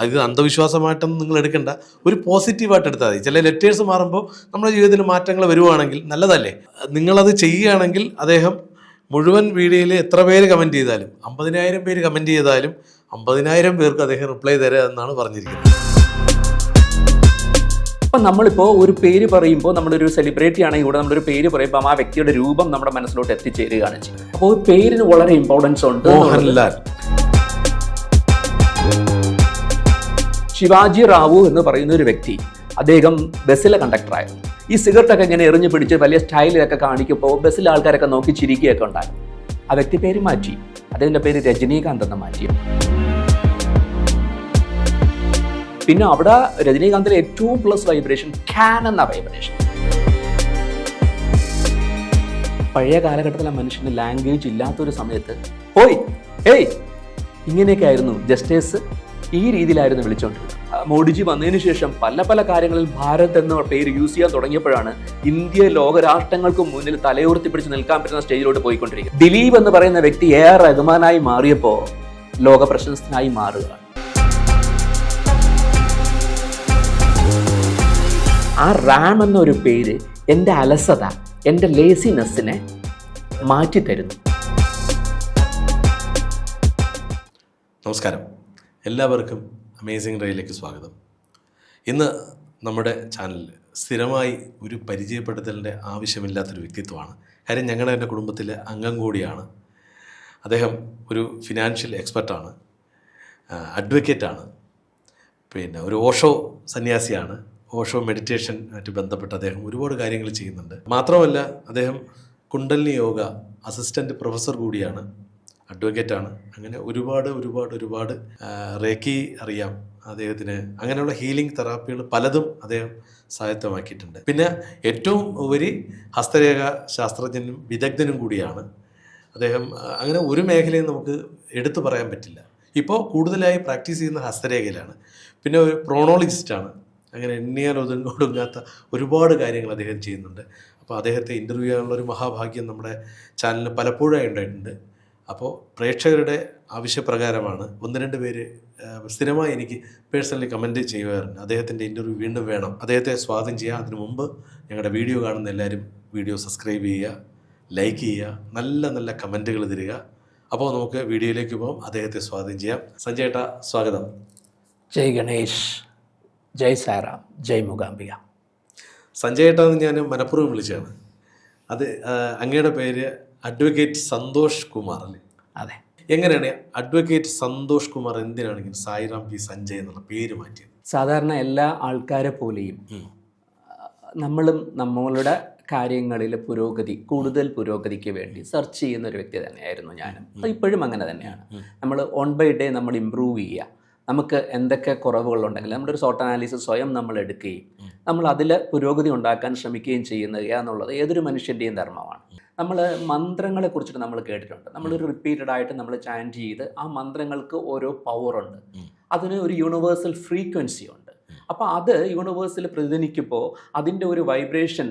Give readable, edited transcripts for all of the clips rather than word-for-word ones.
അത് അന്ധവിശ്വാസമായിട്ടൊന്നും നിങ്ങൾ എടുക്കേണ്ട, ഒരു പോസിറ്റീവായിട്ട് എടുത്താൽ മതി. ചില ലെറ്റേഴ്സ് മാറുമ്പോൾ നമ്മുടെ ജീവിതത്തിൽ മാറ്റങ്ങൾ വരുവാണെങ്കിൽ നല്ലതല്ലേ. നിങ്ങളത് ചെയ്യുകയാണെങ്കിൽ അദ്ദേഹം മുഴുവൻ വീഡിയോയിൽ എത്ര പേര് കമൻറ്റ് ചെയ്താലും 50,000 പേര് കമൻറ്റ് ചെയ്താലും 50,000 പേർക്ക് അദ്ദേഹം റിപ്ലൈ തരാം എന്നാണ് പറഞ്ഞിരിക്കുന്നത്. അപ്പം നമ്മളിപ്പോൾ ഒരു പേര് പറയുമ്പോൾ നമ്മളൊരു സെലിബ്രിറ്റി ആണെങ്കിൽ കൂടെ നമ്മളൊരു പേര് പറയുമ്പോൾ ആ വ്യക്തിയുടെ രൂപം നമ്മുടെ മനസ്സിലോട്ട് എത്തിച്ചേരുകയാണ് ചെയ്യുന്നത്. അപ്പോൾ ഒരു പേരിന് വളരെ ഇമ്പോർട്ടൻസ് ഉണ്ട്. മോഹൻലാൽ, ശിവാജി റാവു എന്ന് പറയുന്ന ഒരു വ്യക്തി, അദ്ദേഹം ബസ്സിലെ കണ്ടക്ടറായിരുന്നു. ഈ സിഗരറ്റൊക്കെ ഇങ്ങനെ എറിഞ്ഞു പിടിച്ച് വലിയ സ്റ്റൈലിലൊക്കെ കാണിക്കുമ്പോൾ ബസ്സിലെ ആൾക്കാരൊക്കെ നോക്കി ചിരിക്കുകയൊക്കെ ഉണ്ടായിരുന്നു. ആ വ്യക്തി പേര് മാറ്റി, അദ്ദേഹത്തിൻ്റെ പേര് രജനീകാന്ത് എന്ന് മാറ്റി. പിന്നെ അവിടെ രജനീകാന്തിലെ ഏറ്റവും പ്ലസ് വൈബ്രേഷൻ ക്യാൻ എന്ന വൈബ്രേഷൻ. പഴയ കാലഘട്ടത്തിലെ മനുഷ്യന് ലാംഗ്വേജ് ഇല്ലാത്തൊരു സമയത്ത് ഹോയ് ഹേയ് ഇങ്ങനെയൊക്കെ ആയിരുന്നു ജസ്റ്റേഴ്സ്, ഈ രീതിയിലായിരുന്നു വിളിച്ചുകൊണ്ടിരുന്നത്. മോഡിജി വന്നതിന് ശേഷം പല പല കാര്യങ്ങളിൽ ഭാരത് എന്ന പേര് യൂസ് ചെയ്യാൻ തുടങ്ങിയപ്പോഴാണ് ഇന്ത്യ ലോകരാഷ്ട്രങ്ങൾക്ക് മുന്നിൽ തലയുയർത്തി പിടിച്ച് നിൽക്കാൻ പറ്റുന്ന സ്റ്റേജിലോട്ട് പോയിക്കൊണ്ടിരിക്കുന്നത്. ദിലീപ് എന്ന് പറയുന്ന വ്യക്തി എ.ആർ. റഹ്മാനായി മാറിയപ്പോൾ ലോക പ്രശസ്തനായി മാറുകയാണ്. ആ റാം എന്നൊരു പേര് എൻ്റെ അലസത, എൻ്റെ ലേസിനെസ്സിനെ മാറ്റിത്തരുന്നു. നമസ്കാരം, എല്ലാവർക്കും അമേസിംഗ് ഡേയിലേക്ക് സ്വാഗതം. ഇന്ന് നമ്മുടെ ചാനലിൽ സ്ഥിരമായി ഒരു പരിചയപ്പെടുത്തലിൻ്റെ ആവശ്യമില്ലാത്തൊരു വ്യക്തിത്വമാണ്. കാര്യം ഞങ്ങളുടെ എൻ്റെ കുടുംബത്തിലെ അംഗം കൂടിയാണ്. അദ്ദേഹം ഒരു ഫിനാൻഷ്യൽ എക്സ്പെർട്ടാണ്, അഡ്വക്കേറ്റാണ്, പിന്നെ ഒരു ഓഷോ സന്യാസിയാണ്. ഓഷോ മെഡിറ്റേഷനുമായിട്ട് ബന്ധപ്പെട്ട് അദ്ദേഹം ഒരുപാട് കാര്യങ്ങൾ ചെയ്യുന്നുണ്ട്. മാത്രമല്ല അദ്ദേഹം കുണ്ടലിനി യോഗ അസിസ്റ്റൻ്റ് പ്രൊഫസർ കൂടിയാണ്, അഡ്വക്കേറ്റാണ്. അങ്ങനെ ഒരുപാട് റേക്കി അറിയാം അദ്ദേഹത്തിന്. അങ്ങനെയുള്ള ഹീലിംഗ് തെറാപ്പികൾ പലതും അദ്ദേഹം സ്വായത്തമാക്കിയിട്ടുണ്ട്. പിന്നെ ഏറ്റവും ഉപരി ഹസ്തരേഖ ശാസ്ത്രജ്ഞനും വിദഗ്ധനും കൂടിയാണ് അദ്ദേഹം. അങ്ങനെ ഒരു മേഖലയും നമുക്ക് എടുത്തു പറയാൻ പറ്റില്ല. ഇപ്പോൾ കൂടുതലായി പ്രാക്ടീസ് ചെയ്യുന്ന ഹസ്തരേഖയിലാണ്. പിന്നെ ഒരു പ്രോണോളജിസ്റ്റാണ്. അങ്ങനെ എണ്ണിയാൽ ഒതുങ്ങാത്ത ഒരുപാട് കാര്യങ്ങൾ അദ്ദേഹം ചെയ്യുന്നുണ്ട്. അപ്പോൾ അദ്ദേഹത്തെ ഇൻ്റർവ്യൂ ചെയ്യാനുള്ളൊരു മഹാഭാഗ്യം നമ്മുടെ ചാനലിൽ പലപ്പോഴായി ഉണ്ടായിട്ടുണ്ട്. അപ്പോൾ പ്രേക്ഷകരുടെ ആവശ്യപ്രകാരമാണ് 1-2 പേര് സ്ഥിരമായി എനിക്ക് പേഴ്സണലി കമൻറ്റ് ചെയ്യുമായിരുന്നു, അദ്ദേഹത്തിൻ്റെ ഇൻ്റർവ്യൂ വീണ്ടും വേണം, അദ്ദേഹത്തെ സ്വാഗതം ചെയ്യുക. അതിനു മുമ്പ് ഞങ്ങളുടെ വീഡിയോ കാണുന്ന എല്ലാവരും വീഡിയോ സബ്സ്ക്രൈബ് ചെയ്യുക, ലൈക്ക് ചെയ്യുക, നല്ല നല്ല കമൻറ്റുകൾ തരിക. അപ്പോൾ നമുക്ക് വീഡിയോയിലേക്ക് പോകാം, അദ്ദേഹത്തെ സ്വാഗതം ചെയ്യാം. സഞ്ജയ് ഏട്ടാ, സ്വാഗതം. ജയ് ഗണേഷ്, ജയ് സാറാം, ജയ് മൂകാംബിക. സഞ്ജയ് ഏട്ടാന്ന് ഞാൻ മനഃപൂർവ്വം വിളിച്ചതാണ്. അത് അങ്ങയുടെ പേര് അഡ്വക്കേറ്റ് സന്തോഷ് കുമാർ അല്ലേ? അതെ. എങ്ങനെയാണ് അഡ്വക്കേറ്റ് സന്തോഷ് കുമാർ എന്തിനാണെങ്കിൽ സായിറാം പി സഞ്ജയ് എന്നുള്ള പേര് മാറ്റിയത്? സാധാരണ എല്ലാ ആൾക്കാരെ പോലെയും നമ്മളും നമ്മളുടെ കാര്യങ്ങളിൽ കൂടുതൽ പുരോഗതിക്ക് വേണ്ടി സെർച്ച് ചെയ്യുന്ന ഒരു വ്യക്തി തന്നെയായിരുന്നു ഞാനും. അപ്പോൾ ഇപ്പോഴും അങ്ങനെ തന്നെയാണ്. നമ്മൾ ഓൺ ബൈ ഡേ നമ്മൾ ഇമ്പ്രൂവ് ചെയ്യുക. നമുക്ക് എന്തൊക്കെ കുറവുകളുണ്ടെങ്കിൽ നമ്മുടെ ഒരു സോട്ട് അനാലിസിസ് സ്വയം നമ്മൾ എടുക്കുകയും നമ്മൾ അതിൽ പുരോഗതി ഉണ്ടാക്കാൻ ശ്രമിക്കുകയും ചെയ്യുന്നത് എന്നുള്ളത് ഏതൊരു മനുഷ്യൻ്റെയും ധർമ്മമാണ്. നമ്മൾ മന്ത്രങ്ങളെ കുറിച്ചിട്ട് നമ്മൾ കേട്ടിട്ടുണ്ട്. നമ്മളൊരു റിപ്പീറ്റഡ് ആയിട്ട് നമ്മൾ ചാൻറ്റ് ചെയ്ത് ആ മന്ത്രങ്ങൾക്ക് ഓരോ പവറുണ്ട്, അതിന് ഒരു യൂണിവേഴ്സൽ ഫ്രീക്വൻസി ഉണ്ട്. അപ്പോൾ അത് യൂണിവേഴ്സിൽ പ്രതിധ്വനിക്കുമ്പോൾ അതിൻ്റെ ഒരു വൈബ്രേഷൻ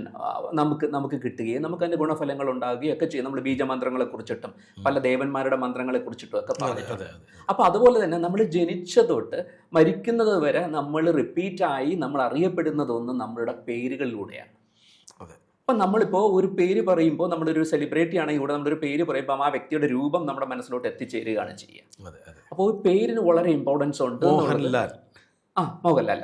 നമുക്ക് കിട്ടുകയും നമുക്ക് അതിൻ്റെ ഗുണഫലങ്ങൾ ഉണ്ടാകുകയും ഒക്കെ ചെയ്യും. നമ്മൾ ബീജമന്ത്രങ്ങളെ കുറിച്ചിട്ടും പല ദേവന്മാരുടെ മന്ത്രങ്ങളെ കുറിച്ചിട്ടും ഒക്കെ പറഞ്ഞിട്ടുണ്ട്. അപ്പോൾ അതുപോലെ തന്നെ നമ്മൾ ജനിച്ച തൊട്ട് മരിക്കുന്നത് വരെ നമ്മൾ റിപ്പീറ്റായി നമ്മൾ അറിയപ്പെടുന്നതൊന്നും നമ്മളുടെ പേരുകളിലൂടെയാണ്. അപ്പം നമ്മളിപ്പോൾ ഒരു പേര് പറയുമ്പോൾ നമ്മളൊരു സെലിബ്രിറ്റി ആണെങ്കിൽ കൂടെ നമ്മളൊരു പേര് പറയുമ്പോൾ ആ വ്യക്തിയുടെ രൂപം നമ്മുടെ മനസ്സിലോട്ട് എത്തിച്ചേരുകയാണ് ചെയ്യുക. അപ്പോൾ ഒരു പേരിന് വളരെ ഇമ്പോർട്ടൻസ് ഉണ്ട്. മോഹൻലാൽ, മോഹൻലാൽ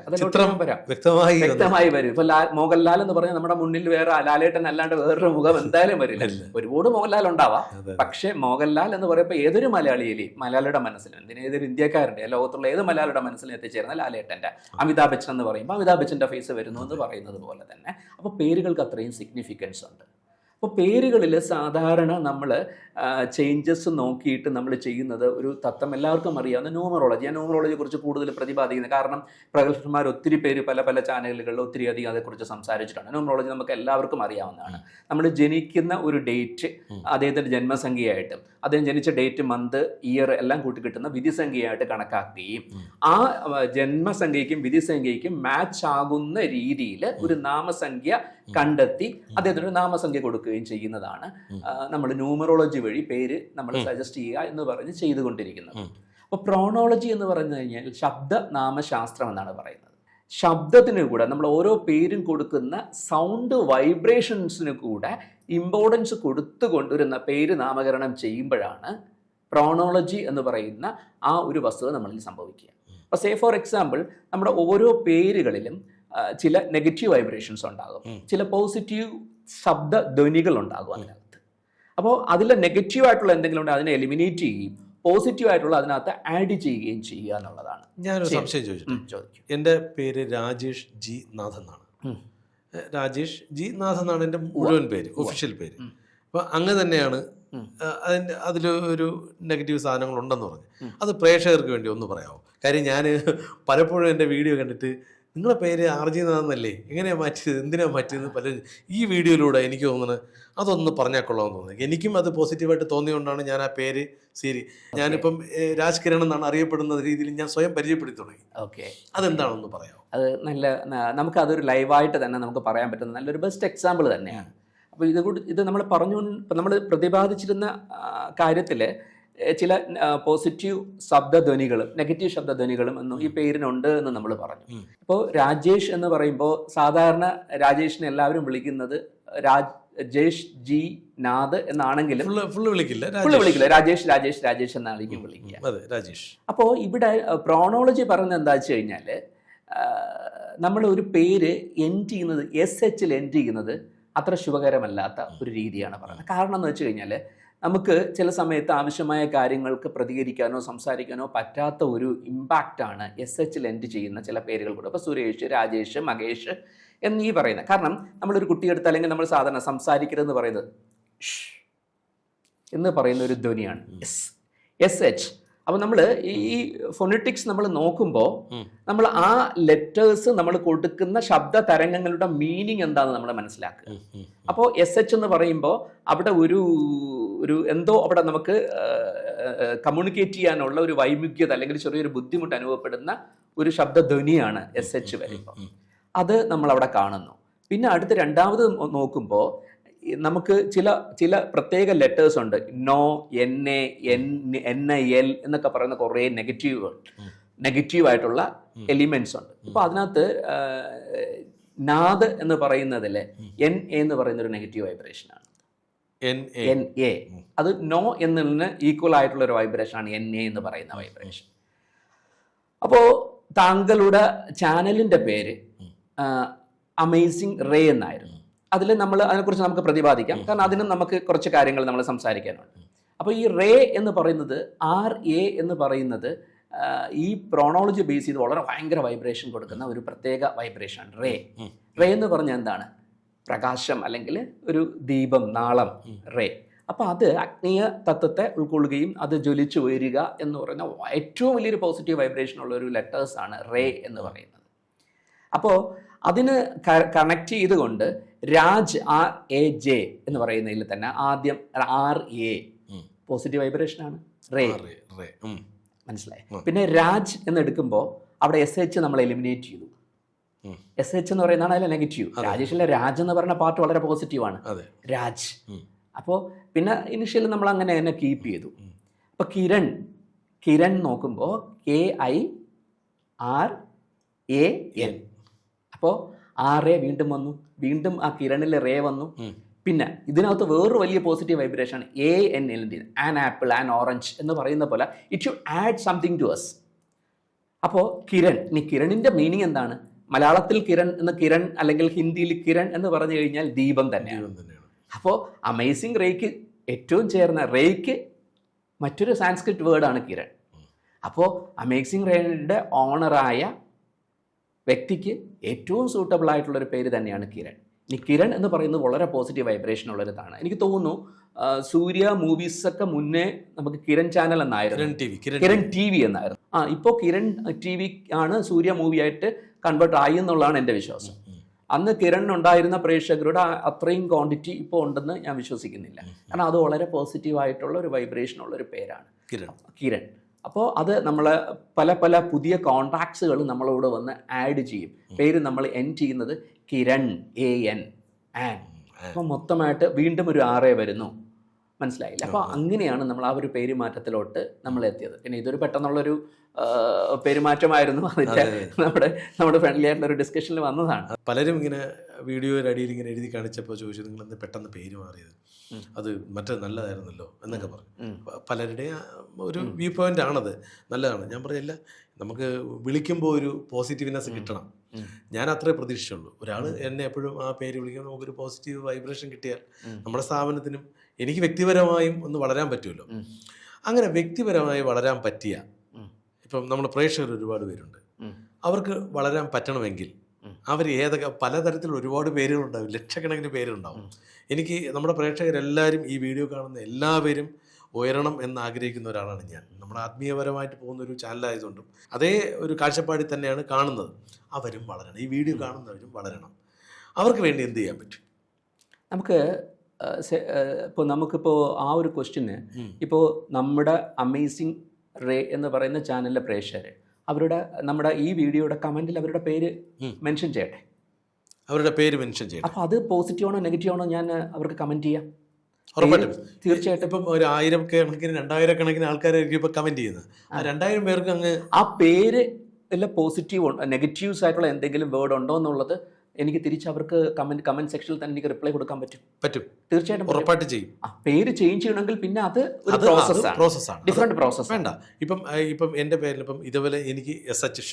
വ്യക്തമായി വരും. ഇപ്പൊ മോഹൻലാൽ എന്ന് പറഞ്ഞാൽ നമ്മുടെ മുന്നിൽ വേറെ ലാലേട്ടൻ അല്ലാണ്ട് വേറൊരു മുഖം എന്തായാലും വരില്ല. ഒരുപാട് മോഹൻലാൽ ഉണ്ടാവാം, പക്ഷെ മോഹൻലാൽ എന്ന് പറയുമ്പോൾ ഏതൊരു മലയാളിയുടെ മനസ്സിലും ഏതൊരു ഇന്ത്യക്കാരൻ്റെ ലോകത്തുള്ള ഏത് മലയാളിയുടെ മനസ്സിലും എത്തിച്ചേരുന്ന ലാലേട്ടൻ്റെ, അമിതാഭ് ബച്ചൻ എന്ന് പറയുമ്പോൾ അമിതാഭ് ബച്ചൻ്റെ ഫേസ് വരുന്നു എന്ന് പറയുന്നത് പോലെ തന്നെ അപ്പോൾ പേരുകൾക്ക് അത്രയും സിഗ്നിഫിക്കൻസ് ഉണ്ട്. അപ്പോൾ പേരുകളിൽ സാധാരണ നമ്മൾ ചേഞ്ചസ് നോക്കിയിട്ട് നമ്മൾ ചെയ്യുന്നത് ഒരു തത്വം എല്ലാവർക്കും അറിയാവുന്ന ന്യൂമറോളജി. ഞാൻ ന്യൂമറോളജിയെ കുറിച്ച് കൂടുതൽ പ്രതിപാദിക്കുന്നത് കാരണം പ്രഗത്ഭന്മാർ ഒത്തിരി പേര് പല ചാനലുകളിൽ ഒത്തിരി അധികം അതേക്കുറിച്ച് സംസാരിച്ചിട്ടുണ്ട്. ന്യൂമറോളജി നമുക്ക് എല്ലാവർക്കും അറിയാവുന്നതാണ്. നമ്മൾ ജനിക്കുന്ന ഒരു ഡേറ്റ് അദ്ദേഹത്തിൻ്റെ ജന്മസംഖ്യയായിട്ടും അദ്ദേഹം ജനിച്ച ഡേറ്റ്, മന്ത്, ഇയർ എല്ലാം കൂട്ടി കിട്ടുന്ന വിധിസംഖ്യയായിട്ട് കണക്കാക്കുകയും ആ ജന്മസംഖ്യയ്ക്കും വിധിസംഖ്യയ്ക്കും മാച്ച് ആകുന്ന രീതിയിൽ ഒരു നാമസംഖ്യ കണ്ടെത്തി അദ്ദേഹത്തിന് ഒരു നാമസംഖ്യ കൊടുക്കുകയും ചെയ്യുന്നതാണ് നമ്മൾ ന്യൂമറോളജി വഴി പേര് നമ്മൾ സജസ്റ്റ് ചെയ്യുക എന്ന് പറഞ്ഞ് ചെയ്തുകൊണ്ടിരിക്കുന്നത്. അപ്പോൾ പ്രോണോളജി എന്ന് പറഞ്ഞു കഴിഞ്ഞാൽ ശബ്ദനാമശാസ്ത്രം എന്നാണ് പറയുന്നത്. ശബ്ദത്തിന് കൂടെ നമ്മൾ ഓരോ പേരും കൊടുക്കുന്ന സൗണ്ട് വൈബ്രേഷൻസിന് കൂടെ ഇമ്പോർട്ടൻസ് കൊടുത്തു കൊണ്ടുവരുന്ന പേര് നാമകരണം ചെയ്യുമ്പോഴാണ് പ്രോണോളജി എന്ന് പറയുന്ന ആ ഒരു വസ്തുത നമ്മളിൽ സംഭവിക്കുക. അപ്പോൾ സേ ഫോർ എക്സാമ്പിൾ, നമ്മുടെ ഓരോ പേരുകളിലും ചില നെഗറ്റീവ് വൈബ്രേഷൻസ് ഉണ്ടാകും, ചില പോസിറ്റീവ് ശബ്ദ ധ്വനികൾ ഉണ്ടാകും അതിനകത്ത്. അപ്പോൾ അതിൽ നെഗറ്റീവായിട്ടുള്ള എന്തെങ്കിലും ഉണ്ടെങ്കിൽ അതിനെ എലിമിനേറ്റ് ചെയ്യുകയും പോസിറ്റീവായിട്ടുള്ള അതിനകത്ത് ആഡ് ചെയ്യുകയും ചെയ്യുക എന്നുള്ളതാണ്. ഞാനൊരു സംശയം ചോദിക്കും. എൻ്റെ പേര് രാജേഷ് ജി നാഥ് എന്നാണ്. രാജേഷ് ജി നാഥ് എന്നാണ് എൻ്റെ മുഴുവൻ പേര്, ഒഫീഷ്യൽ പേര്. അപ്പോൾ അങ്ങനെ തന്നെയാണ്. അതിലൊരു നെഗറ്റീവ് സാധനങ്ങളുണ്ടെന്ന് പറഞ്ഞു. അത് പ്രേക്ഷകർക്ക് വേണ്ടി ഒന്ന് പറയാമോ? കാര്യം ഞാൻ പലപ്പോഴും എൻ്റെ വീഡിയോ കണ്ടിട്ട് നിങ്ങളെ പേര് ആർജി നാഥെന്നല്ലേ, എങ്ങനെയാണ് മാറ്റിയത്, എന്തിനാണ് മാറ്റിയത് പലരും ഈ വീഡിയോയിലൂടെ എനിക്ക് തോന്നുന്നത് അതൊന്ന് പറഞ്ഞാൽ കൊള്ളാമെന്ന് തോന്നുന്നത്. എനിക്കും അത് പോസിറ്റീവായിട്ട് തോന്നിയുകൊണ്ടാണ് ഞാൻ ആ പേര് ഞാനിപ്പം രാജ് കിരൺ എന്നാണ് അറിയപ്പെടുന്ന രീതിയിൽ ഞാൻ സ്വയം പരിചയപ്പെടുത്തി തുടങ്ങി. ഓക്കെ, അതെന്താണെന്ന് പറയാമോ? അത് നമുക്കതൊരു ലൈവായിട്ട് തന്നെ നമുക്ക് പറയാൻ പറ്റുന്ന നല്ലൊരു ബെസ്റ്റ് എക്സാമ്പിൾ തന്നെയാണ്. അപ്പോൾ ഇത് നമ്മൾ പ്രതിപാദിച്ചിരുന്ന കാര്യത്തിൽ ചില പോസിറ്റീവ് ശബ്ദധ്വനികളും നെഗറ്റീവ് ശബ്ദധ്വനികളും എന്നും ഈ പേരിനുണ്ട് എന്ന് നമ്മൾ പറഞ്ഞു. ഇപ്പോൾ രാജേഷ് എന്ന് പറയുമ്പോൾ സാധാരണ രാജേഷിനെ എല്ലാവരും വിളിക്കുന്നത് രാജേഷ് ജി നാഥ് എന്നാണെങ്കിലും ഫുള്ള് വിളിക്കില്ല, രാജേഷ് രാജേഷ് രാജേഷ് എന്നായിരിക്കും വിളിക്കുക. അപ്പോൾ ഇവിടെ പ്രോണോളജി പറയുന്നത് എന്താ വെച്ച് കഴിഞ്ഞാൽ, നമ്മൾ ഒരു പേര് എൻഡ് ചെയ്യുന്നത് SH എൻഡ് ചെയ്യുന്നത് അത്ര ശുഭകരമല്ലാത്ത ഒരു രീതിയാണ് പറയുന്നത്. കാരണം എന്ന് വെച്ച് കഴിഞ്ഞാൽ നമുക്ക് ചില സമയത്ത് ആവശ്യമായ കാര്യങ്ങൾക്ക് പ്രതികരിക്കാനോ സംസാരിക്കാനോ പറ്റാത്ത ഒരു ഇമ്പാക്റ്റാണ് SH എൻഡ് ചെയ്യുന്ന ചില പേരുകൾ കൂടെ. ഇപ്പോൾ സുരേഷ്, രാജേഷ്, മകേഷ് എന്നീ പറയുന്നത്. കാരണം നമ്മളൊരു കുട്ടിയെടുത്ത് അല്ലെങ്കിൽ നമ്മൾ സാധാരണ സംസാരിക്കരുതെന്ന് പറയുന്നത് എന്ന് പറയുന്ന ഒരു ധ്വനിയാണ് SH. അപ്പോൾ നമ്മൾ ഈ ഫോണറ്റിക്സ് നമ്മൾ നോക്കുമ്പോൾ നമ്മൾ ആ ലെറ്റേഴ്സ് നമ്മൾ കൊടുക്കുന്ന ശബ്ദ തരംഗങ്ങളുടെ മീനിങ് എന്താണെന്ന് നമ്മൾ മനസ്സിലാക്കുക. അപ്പോൾ SH എന്ന് പറയുമ്പോൾ അവിടെ ഒരു എന്തോ അവിടെ നമുക്ക് കമ്മ്യൂണിക്കേറ്റ് ചെയ്യാനുള്ള ഒരു വൈമുഖ്യത അല്ലെങ്കിൽ ചെറിയൊരു ബുദ്ധിമുട്ട് അനുഭവപ്പെടുന്ന ഒരു ശബ്ദധ്വനിയാണ് SH വരുമ്പോൾ. അത് നമ്മളവിടെ കാണുന്നു. പിന്നെ അടുത്ത് രണ്ടാമത് നോക്കുമ്പോൾ നമുക്ക് ചില പ്രത്യേക ലെറ്റേഴ്സ് ഉണ്ട്. നോ, NA, NIL എന്നൊക്കെ പറയുന്ന കുറേ നെഗറ്റീവായിട്ടുള്ള എലിമെന്റ്സ് ഉണ്ട്. അപ്പോൾ അതിനകത്ത് നാദ് എന്ന് പറയുന്നതിൽ NA എന്ന് പറയുന്ന ഒരു നെഗറ്റീവ് വൈബ്രേഷനാണ്. NA അത് നോ എന്നതിന് ഈക്വൽ ആയിട്ടുള്ള ഒരു വൈബ്രേഷനാണ് NA എന്ന് പറയുന്ന വൈബ്രേഷൻ. അപ്പോൾ താങ്കളുടെ ചാനലിൻ്റെ പേര് അമേസിംഗ് റേ എന്നായിരുന്നു. അതിനെക്കുറിച്ച് നമുക്ക് പ്രതിപാദിക്കാം, കാരണം അതിനും നമുക്ക് കുറച്ച് കാര്യങ്ങൾ നമ്മൾ സംസാരിക്കാനുണ്ട്. അപ്പോൾ ഈ റേ എന്ന് പറയുന്നത് RA എന്ന് പറയുന്നത് ഈ പ്രോണോളജി ബേസ് ചെയ്ത് വളരെ ഭയങ്കര വൈബ്രേഷൻ കൊടുക്കുന്ന ഒരു പ്രത്യേക വൈബ്രേഷനാണ് റേ എന്ന് പറഞ്ഞാൽ എന്താണ്? പ്രകാശം അല്ലെങ്കിൽ ഒരു ദീപം, നാളം, റേ. അപ്പോൾ അത് അഗ്നീയ തത്വത്തെ ഉൾക്കൊള്ളുകയും അത് ജ്വലിച്ചു ഉയരുക എന്ന് പറയുന്ന ഏറ്റവും വലിയൊരു പോസിറ്റീവ് വൈബ്രേഷൻ ഉള്ള ഒരു ലെറ്റേഴ്സാണ് റേ എന്ന് പറയുന്നത്. അപ്പോൾ അതിന് കണക്ട് ചെയ്തുകൊണ്ട് രാജ് RAJ എന്ന് പറയുന്നതിൽ തന്നെ ആദ്യം RA പോസിറ്റീവ് വൈബ്രേഷനാണ്, റേ മനസ്സിലായി. പിന്നെ രാജ് എന്ന് എടുക്കുമ്പോൾ അവിടെ SH നമ്മൾ എലിമിനേറ്റ് ചെയ്തു. SH എന്ന് പറയുന്നതാണ് അതിലെ നെഗറ്റീവ്. രാജേഷിലെ രാജ് എന്ന് പറയുന്ന പാർട്ട് വളരെ പോസിറ്റീവാണ്, രാജ്. അപ്പോൾ പിന്നെ ഇനിഷ്യലി നമ്മൾ അങ്ങനെ തന്നെ കീപ്പ് ചെയ്തു. അപ്പോൾ കിരൺ നോക്കുമ്പോൾ KIRAN. അപ്പോൾ RA വീണ്ടും വന്നു, വീണ്ടും ആ കിരണിലെ റേ വന്നു. പിന്നെ ഇതിനകത്ത് വേറൊരു വലിയ positive vibration AN, an apple, an orange എന്ന് പറയുന്ന പോലെ it should add something to us. അപ്പോൾ കിരണിൻ്റെ മീനിങ് എന്താണ്? മലയാളത്തിൽ കിരൺ അല്ലെങ്കിൽ ഹിന്ദിയിൽ കിരൺ എന്ന് പറഞ്ഞു കഴിഞ്ഞാൽ ദീപം തന്നെയാണ്. അപ്പോൾ അമേസിംഗ് റേക്ക് ഏറ്റവും ചേർന്ന റേക്ക് മറ്റൊരു സാൻസ്ക്രിറ്റ് വേർഡാണ് കിരൺ. അപ്പോൾ അമേസിംഗ് റേയുടെ ഓണറായ വ്യക്തിക്ക് ഏറ്റവും സൂട്ടബിൾ ആയിട്ടുള്ളൊരു പേര് തന്നെയാണ് കിരൺ. ഇനി കിരൺ എന്ന് പറയുന്നത് വളരെ പോസിറ്റീവ് വൈബ്രേഷൻ ഉള്ളൊരിതാണ്. എനിക്ക് തോന്നുന്നു സൂര്യ മൂവീസൊക്കെ മുന്നേ നമുക്ക് കിരൺ ചാനൽ എന്നായിരുന്നു, കിരൺ TV എന്നായിരുന്നു. ഇപ്പോൾ കിരൺ TV ആണ് സൂര്യ മൂവിയായിട്ട് കൺവേർട്ട് ആയി എന്നുള്ളതാണ് എൻ്റെ വിശ്വാസം. അന്ന് കിരൺ ഉണ്ടായിരുന്ന പ്രേക്ഷകരുടെ അത്രയും ക്വാണ്ടിറ്റി ഇപ്പോൾ ഉണ്ടെന്ന് ഞാൻ വിശ്വസിക്കുന്നില്ല. കാരണം അത് വളരെ പോസിറ്റീവായിട്ടുള്ള ഒരു വൈബ്രേഷൻ ഉള്ളൊരു പേരാണ് കിരൺ. അപ്പോൾ അത് നമ്മൾ പല പുതിയ കോൺടാക്ട്സുകൾ നമ്മളോട് വന്ന് ആഡ് ചെയ്യും. പേര് നമ്മൾ എൻഡ് ചെയ്യുന്നത് കിരൺ, AN, ആൻ. അപ്പോൾ മൊത്തമായിട്ട് വീണ്ടും ഒരു RA വരുന്നു. മനസ്സിലായില്ല. അപ്പോൾ അങ്ങനെയാണ് നമ്മൾ ആ ഒരു പേരുമാറ്റത്തിലോട്ട് നമ്മൾ എത്തിയത്. പിന്നെ ഇതൊരു പെട്ടെന്നുള്ളൊരു പെരുമാറ്റമായിരുന്നു. അതിൻ്റെ നമ്മുടെ ഫ്രണ്ട്ലി ആയിട്ടുള്ള ഒരു ഡിസ്കഷനിൽ വന്നതാണ്. പലരും ഇങ്ങനെ വീഡിയോയുടെ അടിയിൽ ഇങ്ങനെ എഴുതി കാണിച്ചപ്പോൾ ചോദിച്ചു, നിങ്ങൾ എന്ത് പെട്ടെന്ന് പേര് മാറിയത്, അത് മറ്റേ നല്ലതായിരുന്നല്ലോ എന്നൊക്കെ പറഞ്ഞു. പലരുടെയും ഒരു വ്യൂ പോയിന്റ് ആണത്, നല്ലതാണ്. ഞാൻ പറഞ്ഞില്ല, നമുക്ക് വിളിക്കുമ്പോൾ ഒരു പോസിറ്റീവ്നെസ് കിട്ടണം. ഞാൻ അത്രേ പ്രതീക്ഷിച്ചുള്ളൂ. ഒരാൾ എന്നെ എപ്പോഴും ആ പേര് വിളിക്കുമ്പോൾ നമുക്കൊരു പോസിറ്റീവ് വൈബ്രേഷൻ കിട്ടിയാൽ നമ്മുടെ സ്ഥാപനത്തിനും എനിക്ക് വ്യക്തിപരമായും ഒന്ന് വളരാൻ പറ്റുമല്ലോ. അങ്ങനെ വ്യക്തിപരമായി വളരാൻ പറ്റിയ ഇപ്പം നമ്മുടെ പ്രേക്ഷകർ ഒരുപാട് പേരുണ്ട്. അവർക്ക് വളരാൻ പറ്റണമെങ്കിൽ അവർ ഏതൊക്കെ പലതരത്തിലുള്ള ഒരുപാട് പേരുകളുണ്ടാവും, ലക്ഷക്കണക്കിന് പേരുണ്ടാവും. എനിക്ക് നമ്മുടെ പ്രേക്ഷകരെല്ലാവരും, ഈ വീഡിയോ കാണുന്ന എല്ലാവരും ഉയരണം എന്ന് ആഗ്രഹിക്കുന്ന ഒരാളാണ് ഞാൻ. നമ്മൾ ആത്മീയപരമായിട്ട് പോകുന്ന ഒരു ചാനലായതുകൊണ്ടും അതേ ഒരു കാഴ്ചപ്പാടിൽ തന്നെയാണ് കാണുന്നത്. അവരും വളരണം, ഈ വീഡിയോ കാണുന്നവരും വളരണം. അവർക്ക് വേണ്ടി എന്ത് ചെയ്യാൻ പറ്റും? നമുക്ക് ഇപ്പോൾ നമുക്കിപ്പോൾ ആ ഒരു ക്വസ്റ്റ്യന് ഇപ്പോൾ നമ്മുടെ അമേസിങ് റേ എന്ന് പറയുന്ന ചാനലിലെ പ്രേക്ഷകർ അവരുടെ നമ്മുടെ ഈ വീഡിയോയുടെ കമൻറ്റിൽ അവരുടെ പേര് മെൻഷൻ ചെയ്യട്ടെ. അവരുടെ പേര് മെൻഷൻ ചെയ്യട്ടെ. അപ്പോൾ അത് പോസിറ്റീവ് ആണോ നെഗറ്റീവ് ആണോ ഞാൻ അവർക്ക് കമൻറ്റ് ചെയ്യാം. ഉറപ്പായിട്ടും. തീർച്ചയായിട്ടും. ഇപ്പം ഒരു 1000 കണക്കിന് 2000 കണക്കിന് ആൾക്കാരായിരിക്കും ഇപ്പം കമൻറ്റ് ചെയ്യുന്നത്. ആ 2000 പേർക്ക് അങ്ങ് ആ പേര് അല്ല പോസിറ്റീവ് നെഗറ്റീവ്സ് ആയിട്ടുള്ള എന്തെങ്കിലും വേർഡ് ഉണ്ടോ എന്നുള്ളത് എനിക്ക് തിരിച്ച് അവർക്ക് കമന്റ് സെക്ഷനിൽ തന്നെ എനിക്ക് റിപ്ലൈ കൊടുക്കാൻ പറ്റും. തീർച്ചയായിട്ടും ഉറപ്പായിട്ട് ചെയ്യും. പേര് ചേഞ്ച് ചെയ്യണമെങ്കിൽ പിന്നെ അത് ഒരു പ്രോസസ്സാണ്, ഡിഫറെന്റ് പ്രോസസ്. വേണ്ട, ഇപ്പം എൻ്റെ പേരിൽ ഇപ്പം ഇതുപോലെ എനിക്ക് SH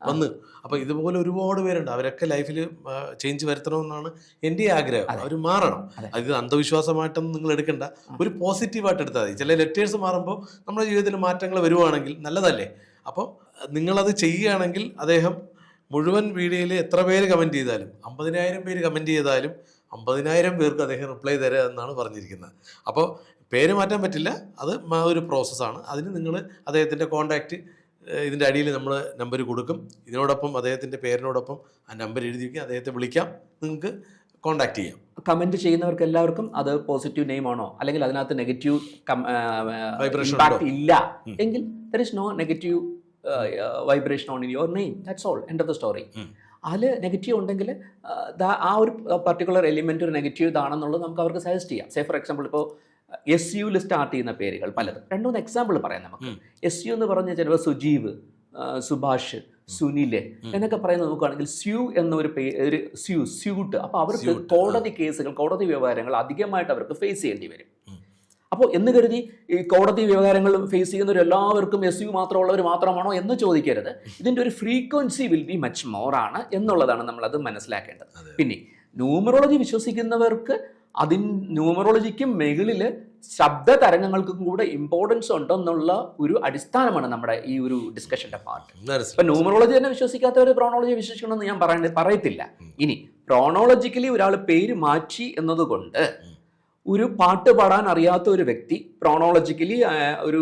വന്ന്, അപ്പോൾ ഇതുപോലെ ഒരുപാട് പേരുണ്ട്. അവരൊക്കെ ലൈഫിൽ ചേഞ്ച് വരുത്തണമെന്നാണ് എൻ്റെ ആഗ്രഹം. അവർ മാറണം. അത് അന്ധവിശ്വാസമായിട്ടൊന്നും നിങ്ങൾ എടുക്കണ്ട, ഒരു പോസിറ്റീവായിട്ട് എടുത്താൽ മതി. ചില ലെറ്റേഴ്സ് മാറുമ്പോൾ നമ്മുടെ ജീവിതത്തിൽ മാറ്റങ്ങൾ വരുവാണെങ്കിൽ നല്ലതല്ലേ. അപ്പോൾ നിങ്ങളത് ചെയ്യുകയാണെങ്കിൽ അദ്ദേഹം മുഴുവൻ വീഡിയോയിൽ എത്ര പേര് കമൻറ്റ് ചെയ്താലും 50,000 പേര് കമൻറ്റ് ചെയ്താലും 50,000 പേർക്ക് അദ്ദേഹം റിപ്ലൈ തരിക എന്നാണ് പറഞ്ഞിരിക്കുന്നത്. അപ്പോൾ പേര് മാറ്റാൻ പറ്റില്ല, അത് ഒരു പ്രോസസ്സാണ്. അതിന് നിങ്ങൾ അദ്ദേഹത്തിൻ്റെ കോൺടാക്റ്റ് ഇതിൻ്റെ അടിയിൽ നമ്മൾ നമ്പർ കൊടുക്കും. ഇതിനോടൊപ്പം അദ്ദേഹത്തിൻ്റെ പേരിനോടൊപ്പം ആ നമ്പർ എഴുതി വയ്ക്കുക, അദ്ദേഹത്തെ വിളിക്കാം, നിങ്ങൾക്ക് കോൺടാക്ട് ചെയ്യാം. കമൻറ്റ് ചെയ്യുന്നവർക്ക് എല്ലാവർക്കും അത് പോസിറ്റീവ് നെയിം ആണോ അല്ലെങ്കിൽ അതിനകത്ത് നെഗറ്റീവ് വൈബ്രേഷൻ ഇല്ല എങ്കിൽ there is no negative vibration on in your name, that's all, end of the story. അതിൽ നെഗറ്റീവ് ഉണ്ടെങ്കിൽ ആ ഒരു പർട്ടിക്കുലർ എലിമെൻ്റ് ഒരു നെഗറ്റീവ് ഇതാണെന്നുള്ളത് നമുക്ക് അവർക്ക് സജസ്റ്റ് ചെയ്യാം. സേ ഫോർ എക്സാമ്പിൾ ഇപ്പോൾ SU സ്റ്റാർട്ട് ചെയ്യുന്ന പേരുകൾ പലതും. 2-3 എക്സാമ്പിൾ പറയാം നമുക്ക്. SU എന്ന് പറഞ്ഞാൽ ചിലപ്പോൾ സുജീവ്, സുഭാഷ്, സുനില് എന്നൊക്കെ പറയുന്നത് നോക്കുകയാണെങ്കിൽ സ്യൂ എന്നൊരു പേര്, സ്യൂട്ട്. അപ്പോൾ അവർക്ക് കോടതി കേസുകൾ, കോടതി വ്യവഹാരങ്ങൾ അധികമായിട്ട് അവർക്ക് ഫേസ് ചെയ്യേണ്ടി വരും. അപ്പോൾ എന്ന് കരുതി ഈ കോടതി വ്യവഹാരങ്ങൾ ഫേസ് ചെയ്യുന്നവർ എല്ലാവർക്കും SU മാത്രമുള്ളവർ മാത്രമാണോ എന്ന് ചോദിക്കരുത്. ഇതിൻ്റെ ഒരു frequency will be much more ആണ് എന്നുള്ളതാണ് നമ്മളത് മനസ്സിലാക്കേണ്ടത്. പിന്നെ ന്യൂമറോളജി വിശ്വസിക്കുന്നവർക്ക് ന്യൂമറോളജിക്കും മുകളിൽ ശബ്ദ തരംഗങ്ങൾക്കും കൂടെ ഇമ്പോർട്ടൻസ് ഉണ്ടെന്നുള്ള ഒരു അടിസ്ഥാനമാണ് നമ്മുടെ ഈ ഒരു ഡിസ്കഷന്റെ പാർട്ട്. ഇപ്പൊ ന്യൂമറോളജി തന്നെ വിശ്വസിക്കാത്തവർ പ്രോണോളജി വിശ്വസിക്കണമെന്ന് ഞാൻ പറയത്തില്ല. ഇനി പ്രോണോളജിക്കലി ഒരാൾ പേര് മാറ്റി എന്നതുകൊണ്ട് ഒരു പാട്ട് പാടാൻ അറിയാത്ത ഒരു വ്യക്തി പ്രോണോളജിക്കലി ഒരു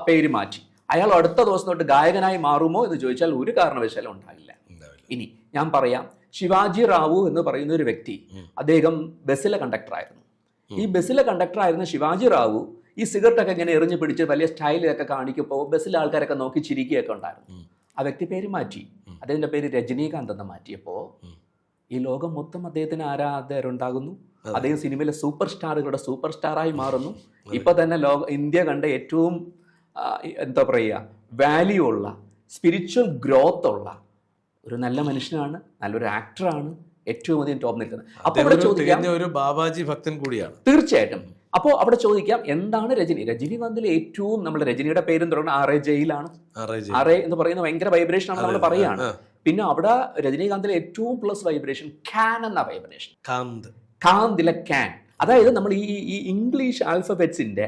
പേര് മാറ്റി അയാൾ അടുത്ത ദിവസം തൊട്ട് ഗായകനായി മാറുമോ എന്ന് ചോദിച്ചാൽ ഒരു കാരണവശാലും ഉണ്ടാവില്ല. ഇനി ഞാൻ പറയാം, ശിവാജി റാവു എന്ന് പറയുന്ന ഒരു വ്യക്തി, അദ്ദേഹം ബസ്സിലെ കണ്ടക്ടറായിരുന്നു. ഈ ബസ്സിലെ കണ്ടക്ടറായിരുന്ന ശിവാജി റാവു ഈ സിഗരറ്റൊക്കെ ഇങ്ങനെ എറിഞ്ഞു പിടിച്ച് വലിയ സ്റ്റൈലൊക്കെ കാണിക്കുമ്പോൾ ബസ്സിലെ ആൾക്കാരൊക്കെ നോക്കി ചിരിക്കുകയൊക്കെ ഉണ്ടായിരുന്നു. ആ വ്യക്തി പേര് മാറ്റി, അദ്ദേഹത്തിന്റെ പേര് രജനീകാന്ത് എന്ന് മാറ്റിയപ്പോൾ ഈ ലോകം മൊത്തം അദ്ദേഹത്തിന് ആരാധകരുണ്ടാകുന്നു. അദ്ദേഹം സിനിമയിലെ സൂപ്പർ സ്റ്റാറുകളുടെ സൂപ്പർ സ്റ്റാറായി മാറുന്നു. ഇപ്പൊ തന്നെ ഇന്ത്യ കണ്ട ഏറ്റവും എന്താ പറയുക വാല്യൂ ഉള്ള, സ്പിരിച്വൽ ഗ്രോത്ത് ഉള്ള ഒരു നല്ല മനുഷ്യനാണ്, നല്ലൊരു ആക്ടറാണ്, ഏറ്റവും അധികം ടോപ്പ് നിൽക്കുന്നത്. അപ്പോൾ അവിടെ ചോദിക്കാം, ഒരു ബാബാജി ഭക്തൻ കൂടിയാണ്. തീർച്ചയായിട്ടും. അപ്പോൾ അവിടെ ചോദിക്കാം, എന്താണ് രജനീകാന്തിൽ ഏറ്റവും, നമ്മുടെ രജനിയുടെ പേരും തുടങ്ങുന്ന RAJ എന്ന് പറയുന്ന ഭയങ്കര വൈബ്രേഷൻ ആണ് നമ്മൾ പറയുകയാണ്. പിന്നെ അവിടെ രജനീകാന്തിലെ ഏറ്റവും പ്ലസ് വൈബ്രേഷൻ കാൻ എന്ന വൈബ്രേഷൻ, കാന്തിലെ കാൻ. അതായത് നമ്മൾ ഈ ഇംഗ്ലീഷ് ആൽഫബറ്റ്സിന്റെ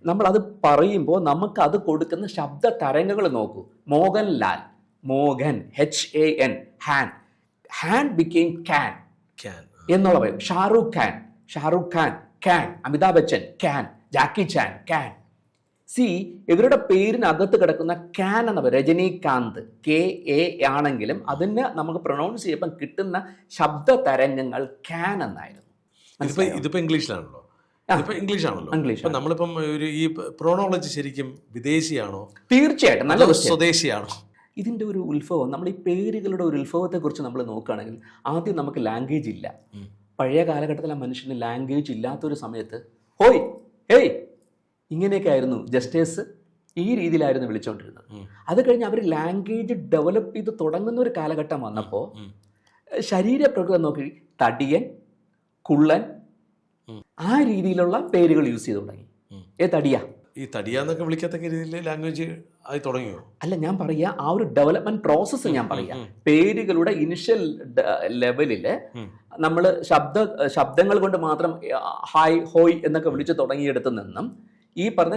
നമ്മൾ അത് പറയുമ്പോൾ നമുക്ക് അത് കൊടുക്കുന്ന ശബ്ദ തരംഗങ്ങൾ നോക്കൂ. മോഹൻലാൽ, മോഹൻ, HAN, ഹാൻ ബിക്കെയിം കാൻ എന്നുള്ള പറയും. Shahrukh Khan Khan, Amitabh Bachchan Khan, Jackie Chan Khan. ഇവരുടെ പേരിനകത്ത് കിടക്കുന്ന കാൻ എന്ന രജനീകാന്ത് KA ആണെങ്കിലും അതിന് നമുക്ക് പ്രൊണൗൺസ് ചെയ്യുമ്പോൾ കിട്ടുന്ന ശബ്ദ തരംഗങ്ങൾ കാൻ എന്നായിരുന്നു. ഇതിപ്പോ ഇംഗ്ലീഷിലാണല്ലോ, ഇംഗ്ലീഷ്. നമ്മളിപ്പം ഈ പ്രോണോളജി ശരിക്കും വിദേശിയാണോ? തീർച്ചയായിട്ടും നല്ല സ്വദേശിയാണോ? ഇതിൻ്റെ ഒരു ഉത്ഭവം, നമ്മൾ ഈ പേരുകളുടെ ഒരു ഉത്ഭവത്തെക്കുറിച്ച് നമ്മൾ നോക്കുകയാണെങ്കിൽ ആദ്യം നമുക്ക് ലാംഗ്വേജ് ഇല്ല. പഴയ കാലഘട്ടത്തിലെ മനുഷ്യന് ലാംഗ്വേജ് ഇല്ലാത്തൊരു സമയത്ത് ഹോയ്, ഹേയ്, ഇങ്ങനെയൊക്കെ ആയിരുന്നു ജസ്റ്റേഴ്സ് ഈ രീതിയിലായിരുന്നു വിളിച്ചുകൊണ്ടിരുന്നത്. അത് കഴിഞ്ഞ് അവർ ലാംഗ്വേജ് ഡെവലപ്പ് ചെയ്ത് തുടങ്ങുന്ന ഒരു കാലഘട്ടം വന്നപ്പോൾ ശരീരപ്രകൃതം നോക്കി തടിയൻ, കുള്ളൻ, ആ രീതിയിലുള്ള പേരുകൾ യൂസ് ചെയ്ത് തുടങ്ങി. തടിയ, ഈ തടിയാന്നൊക്കെ വിളിക്കത്തക്ക രീതിയിൽ ലാംഗ്വേജ് ആയി തുടങ്ങിയോ? അല്ല, ഞാൻ പറയാ ആ ഒരു ഡെവലപ്മെന്റ് പ്രോസസ്സ് ഞാൻ പറയാം. പേരുകളുടെ ഇനിഷ്യൽ ലെവലില് നമ്മൾ ശബ്ദങ്ങൾ കൊണ്ട് മാത്രം ഹായ് ഹോയ് എന്നൊക്കെ വിളിച്ച് തുടങ്ങിയെടുത്ത് നിന്നും ഈ പറഞ്ഞ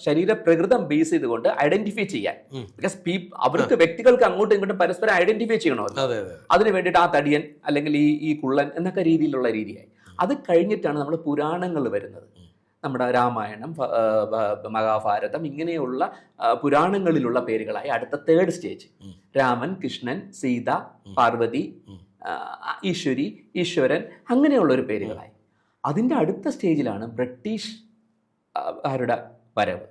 ശരീരപ്രകൃതം ബേസ് ചെയ്തുകൊണ്ട് ഐഡന്റിഫൈ ചെയ്യാൻ, ബിക്കോസ് അവർക്ക് വ്യക്തികൾക്ക് അങ്ങോട്ടും ഇങ്ങോട്ടും പരസ്പരം ഐഡന്റിഫൈ ചെയ്യണമല്ലോ. അതിന് വേണ്ടിയിട്ട് ആ തടിയൻ അല്ലെങ്കിൽ ഈ കുള്ളൻ എന്നൊക്കെ രീതിയിലുള്ള രീതിയായി. അത് കഴിഞ്ഞിട്ടാണ് നമ്മൾ പുരാണങ്ങൾ വരുന്നത്. നമ്മുടെ രാമായണം, മഹാഭാരതം, ഇങ്ങനെയുള്ള പുരാണങ്ങളിലുള്ള പേരുകളായി അടുത്ത തേർഡ് സ്റ്റേജ് രാമൻ, കൃഷ്ണൻ, സീത, പാർവതി, ഈശ്വരി, ഈശ്വരൻ, അങ്ങനെയുള്ളൊരു പേരുകളായി. അതിൻ്റെ അടുത്ത സ്റ്റേജിലാണ് ബ്രിട്ടീഷ് ആരുടെ വരവ്.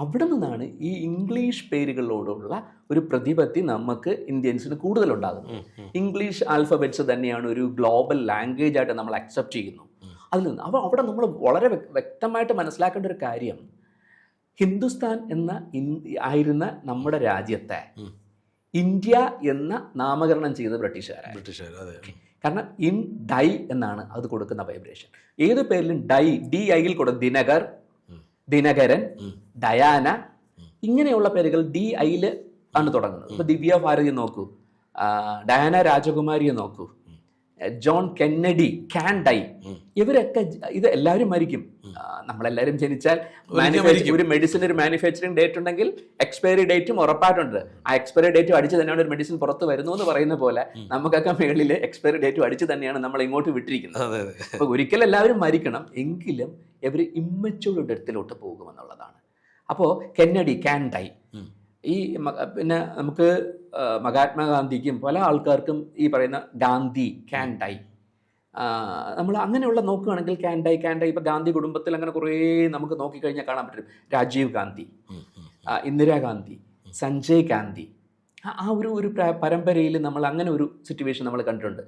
അവിടെ നിന്നാണ് ഈ ഇംഗ്ലീഷ് പേരുകളോടുള്ള ഒരു പ്രതിപത്തി നമുക്ക് ഇന്ത്യൻസിന് കൂടുതലുണ്ടാകുന്നത്. ഇംഗ്ലീഷ് ആൽഫബറ്റ്സ് തന്നെയാണ് ഒരു ഗ്ലോബൽ ലാംഗ്വേജ് ആയിട്ട് നമ്മൾ അക്സെപ്റ്റ് ചെയ്യുന്നു. അതിൽ നിന്ന് അപ്പോൾ അവിടെ നമ്മൾ വളരെ വ്യക്തമായിട്ട് മനസ്സിലാക്കേണ്ട ഒരു കാര്യം, ഹിന്ദുസ്ഥാൻ ആയിരുന്ന നമ്മുടെ രാജ്യത്തെ ഇന്ത്യ എന്ന നാമകരണം ചെയ്തത് ബ്രിട്ടീഷുകാരാണ്. കാരണം ഇൻ ഡൈ എന്നാണ് അത് കൊടുക്കുന്ന വൈബ്രേഷൻ. ഏത് പേരിലും ഡി ഐയിൽ കൊടുക്കും. ദിനകർ, ദിനകരൻ, ഡയാന, ഇങ്ങനെയുള്ള പേരുകൾ ഡി ഐയിൽ ആണ് തുടങ്ങുന്നത്. ഇപ്പൊ ദിവ്യ ഭാരതി നോക്കൂ, ഡയാന രാജകുമാരിയെ നോക്കൂ, ജോൺ കെന്നഡി, കാൻഡൈ, ഇവരൊക്കെ ഇത് എല്ലാവരും മരിക്കും. നമ്മളെല്ലാവരും ജനിച്ചാൽ ഒരു മെഡിസിൻ ഒരു മാനുഫാക്ചറിങ് ഡേറ്റ് ഉണ്ടെങ്കിൽ എക്സ്പയറി ഡേറ്റും ഉറപ്പായിട്ടുണ്ട്. ആ എക്സ്പയറി ഡേറ്റും അടിച്ച് തന്നെയാണ് ഒരു മെഡിസിൻ പുറത്ത് വരുന്നു എന്ന് പറയുന്ന പോലെ നമുക്കൊക്കെ മേളിൽ എക്സ്പയറി ഡേറ്റും അടിച്ച് തന്നെയാണ് നമ്മൾ ഇങ്ങോട്ട് വിട്ടിരിക്കുന്നത്. അപ്പൊ ഒരിക്കലും എല്ലാവരും മരിക്കണം, എങ്കിലും ഇവർ ഇമ്മച്ചുവർ ഡെത്തിലോട്ട് പോകുമെന്നുള്ളതാണ്. അപ്പോൾ കെന്നഡി, കാൻഡൈ, ഈ പിന്നെ നമുക്ക് മഹാത്മാഗാന്ധിക്കും പല ആൾക്കാർക്കും ഈ പറയുന്ന ഗാന്ധി, കാൻഡൈ, നമ്മൾ അങ്ങനെയുള്ള നോക്കുകയാണെങ്കിൽ കാൻഡൈ ഇപ്പം ഗാന്ധി കുടുംബത്തിൽ അങ്ങനെ കുറേ നമുക്ക് നോക്കിക്കഴിഞ്ഞാൽ കാണാൻ പറ്റും. രാജീവ് ഗാന്ധി, ഇന്ദിരാഗാന്ധി, സഞ്ജയ് ഗാന്ധി, ആ ഒരു പരമ്പരയിൽ നമ്മൾ അങ്ങനെ ഒരു സിറ്റുവേഷൻ നമ്മൾ കണ്ടിട്ടുണ്ട്.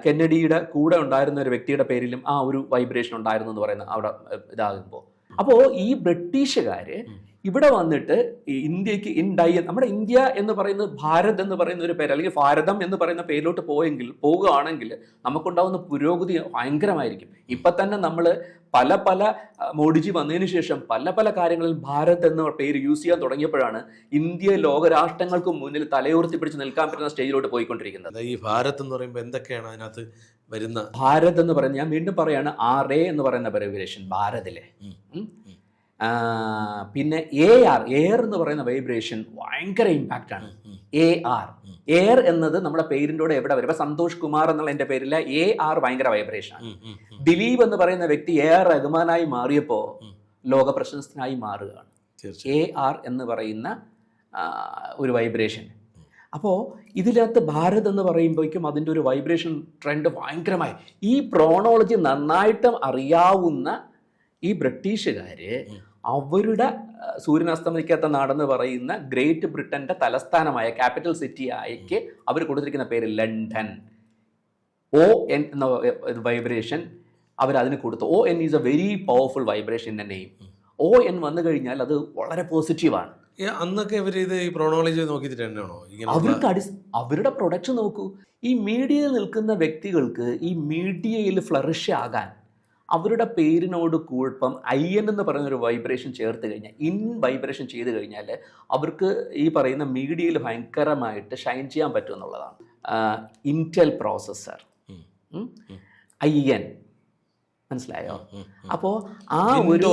കെന്നഡിയുടെ കൂടെ ഉണ്ടായിരുന്ന ഒരു വ്യക്തിയുടെ പേരിലും ആ ഒരു വൈബ്രേഷൻ ഉണ്ടായിരുന്നു എന്ന് പറയുന്ന അവിടെ ഇതാകുമ്പോൾ, അപ്പോൾ ഈ ബ്രിട്ടീഷുകാര് ഇവിടെ വന്നിട്ട് ഇന്ത്യക്ക് നമ്മുടെ ഇന്ത്യ എന്ന് പറയുന്നത് ഭാരത് എന്ന് പറയുന്ന ഒരു പേര് അല്ലെങ്കിൽ ഭാരതം എന്ന് പറയുന്ന പേരിലോട്ട് പോവുകയാണെങ്കിൽ നമുക്കുണ്ടാവുന്ന പുരോഗതി ഭയങ്കരമായിരിക്കും. ഇപ്പൊ തന്നെ നമ്മൾ പല മോഡിജി വന്നതിന് ശേഷം പല കാര്യങ്ങളിൽ ഭാരത് എന്ന പേര് യൂസ് ചെയ്യാൻ തുടങ്ങിയപ്പോഴാണ് ഇന്ത്യ ലോകരാഷ്ട്രങ്ങൾക്ക് മുന്നിൽ തലയുയർത്തി പിടിച്ച് നിൽക്കാൻ പറ്റുന്ന സ്റ്റേജിലോട്ട് പോയിക്കൊണ്ടിരിക്കുന്നത്. ഈ ഭാരത് എന്ന് പറയുമ്പോൾ എന്തൊക്കെയാണ് അതിനകത്ത് വരുന്ന? ഭാരത് എന്ന് പറയുന്നത് ഞാൻ വീണ്ടും പറയാണ്, RA എന്ന് പറയുന്ന വൈബ്രേഷൻ ഭാരതിലെ. പിന്നെ എയർ എന്ന് പറയുന്ന വൈബ്രേഷൻ ഭയങ്കര ഇമ്പാക്റ്റ് ആണ്. എയർ എന്നത് നമ്മുടെ പേരിൻ്റെ കൂടെ എവിടെ വരും? ഇപ്പൊ സന്തോഷ് കുമാർ എന്നുള്ള എൻ്റെ പേരിലെ AR ഭയങ്കര വൈബ്രേഷൻ ആണ്. ദിലീപ് എന്ന് പറയുന്ന വ്യക്തി AR റഹ്മാനായി മാറിയപ്പോ ലോക പ്രശസ്തനായി മാറുകയാണ്. AR എന്ന് പറയുന്ന ഒരു വൈബ്രേഷൻ. അപ്പോൾ ഇതിനകത്ത് ഭാരത് എന്ന് പറയുമ്പോഴേക്കും അതിൻ്റെ ഒരു വൈബ്രേഷൻ ട്രെൻഡ് ഭയങ്കരമായി. ഈ പ്രോണോളജി നന്നായിട്ട് അറിയാവുന്ന ഈ ബ്രിട്ടീഷുകാര് അവരുടെ സൂര്യൻ അസ്തമിക്കാത്ത നാടെന്ന് പറയുന്ന ഗ്രേറ്റ് ബ്രിട്ടന്റെ തലസ്ഥാനമായ ക്യാപിറ്റൽ സിറ്റി ആയിക്ക് അവർ കൊടുത്തിരിക്കുന്ന പേര് ലണ്ടൻ. ON എന്ന വൈബ്രേഷൻ അവരതിന് കൊടുത്തു. ON is a very powerful vibration in A name. ON വന്നു കഴിഞ്ഞാൽ അത് വളരെ പോസിറ്റീവാണ്. അന്നൊക്കെ ഇവർ ഇത് ഈ പ്രോണോളജി നോക്കിയിട്ട് തന്നെയാണോ അവർക്ക് അവരുടെ പ്രൊഡക്ഷൻ നോക്കൂ. ഈ മീഡിയയിൽ നിൽക്കുന്ന വ്യക്തികൾക്ക് ഈ മീഡിയയിൽ ഫ്ലറിഷ് ആകാൻ അവരുടെ പേരിനോട് കുഴപ്പം IN എന്ന് പറയുന്ന ഒരു വൈബ്രേഷൻ ചേർത്ത് കഴിഞ്ഞാൽ, വൈബ്രേഷൻ ചെയ്ത് കഴിഞ്ഞാൽ അവർക്ക് ഈ പറയുന്ന മീഡിയയിൽ ഭയങ്കരമായിട്ട് ഷൈൻ ചെയ്യാൻ പറ്റും എന്നുള്ളതാണ്. ഇന്റൽ പ്രോസസ്സർ, IN, മനസ്സിലായോ? അപ്പോൾ ആ ഒരു